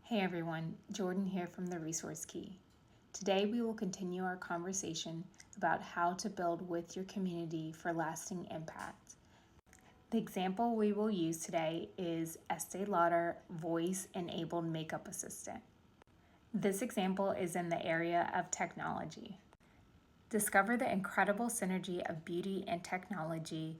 Hey everyone, Jourdan here from the Resource Key. Today we will continue our conversation about how to build with your community for lasting impact. The example we will use today is Estée Lauder Voice-Enabled Makeup Assistant. This example is in the area of technology. Discover the incredible synergy of beauty and technology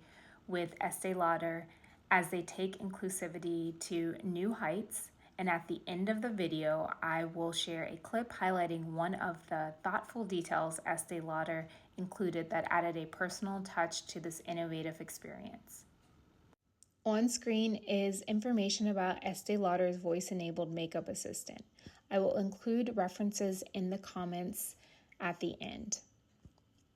with Estée Lauder as they take inclusivity to new heights. And at the end of the video, I will share a clip highlighting one of the thoughtful details Estée Lauder included that added a personal touch to this innovative experience. On screen is information about Estée Lauder's voice-enabled makeup assistant. I will include references in the comments at the end.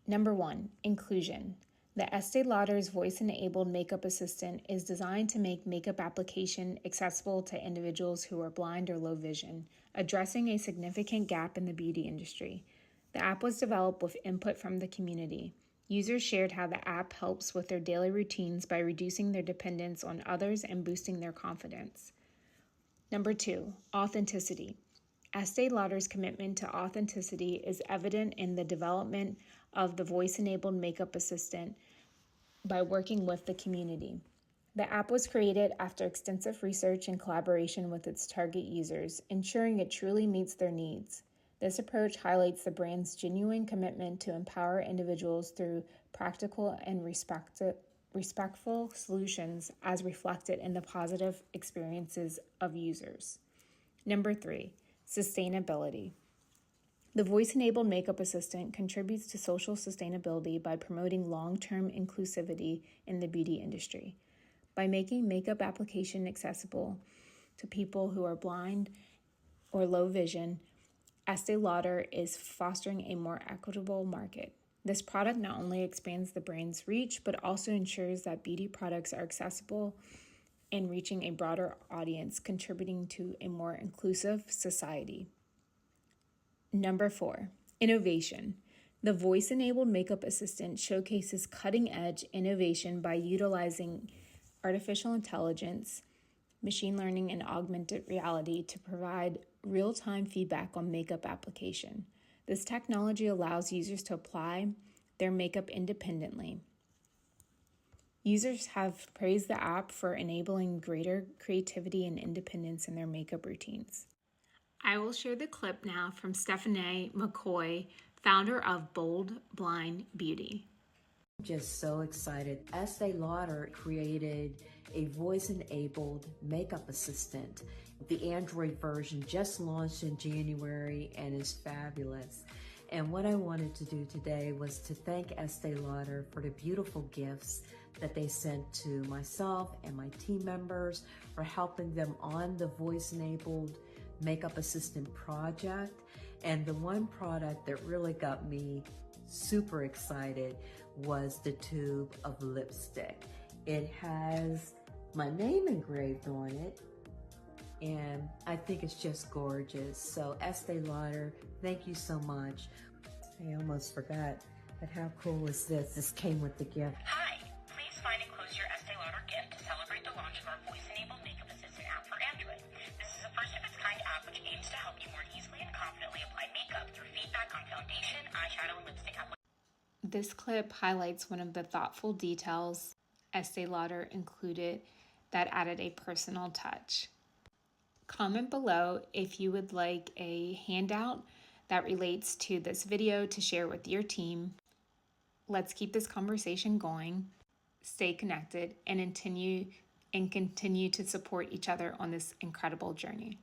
Number 1, inclusion. The Estée Lauder's voice-enabled makeup assistant is designed to make makeup application accessible to individuals who are blind or low vision, addressing a significant gap in the beauty industry. The app was developed with input from the community. Users shared how the app helps with their daily routines by reducing their dependence on others and boosting their confidence. Number 2, authenticity. Estée Lauder's commitment to authenticity is evident in the development of the voice-enabled makeup assistant by working with the community. The app was created after extensive research and collaboration with its target users, ensuring it truly meets their needs. This approach highlights the brand's genuine commitment to empower individuals through practical and respectful solutions as reflected in the positive experiences of users. Number 3, sustainability. The voice-enabled makeup assistant contributes to social sustainability by promoting long-term inclusivity in the beauty industry. By making makeup application accessible to people who are blind or low vision, Estée Lauder is fostering a more equitable market. This product not only expands the brand's reach, but also ensures that beauty products are accessible and reaching a broader audience, contributing to a more inclusive society. Number 4, innovation. The voice-enabled makeup assistant showcases cutting-edge innovation by utilizing artificial intelligence, machine learning, and augmented reality to provide real-time feedback on makeup application. This technology allows users to apply their makeup independently. Users have praised the app for enabling greater creativity and independence in their makeup routines. I will share the clip now from Stephanie McCoy, founder of Bold Blind Beauty. Just so excited. Estée Lauder created a voice-enabled makeup assistant. The Android version just launched in January and is fabulous. And what I wanted to do today was to thank Estée Lauder for the beautiful gifts that they sent to myself and my team members for helping them on the voice-enabled makeup assistant project. And the one product that really got me super excited was the tube of lipstick. It has my name engraved on it, and I think it's just gorgeous. So Estée Lauder, thank you so much. I almost forgot, but how cool is this? This came with the gift. Hi, please find and close your Estée Lauder gift to celebrate the launch of our voice-enabled makeup assistant app for Android. This is a first-of-its-kind app which aims to help you more easily and confidently apply makeup through feedback on foundation, eyeshadow, and lipstick application. This clip highlights one of the thoughtful details Estée Lauder included that added a personal touch. Comment below if you would like a handout that relates to this video to share with your team. Let's keep this conversation going, stay connected, and continue to support each other on this incredible journey.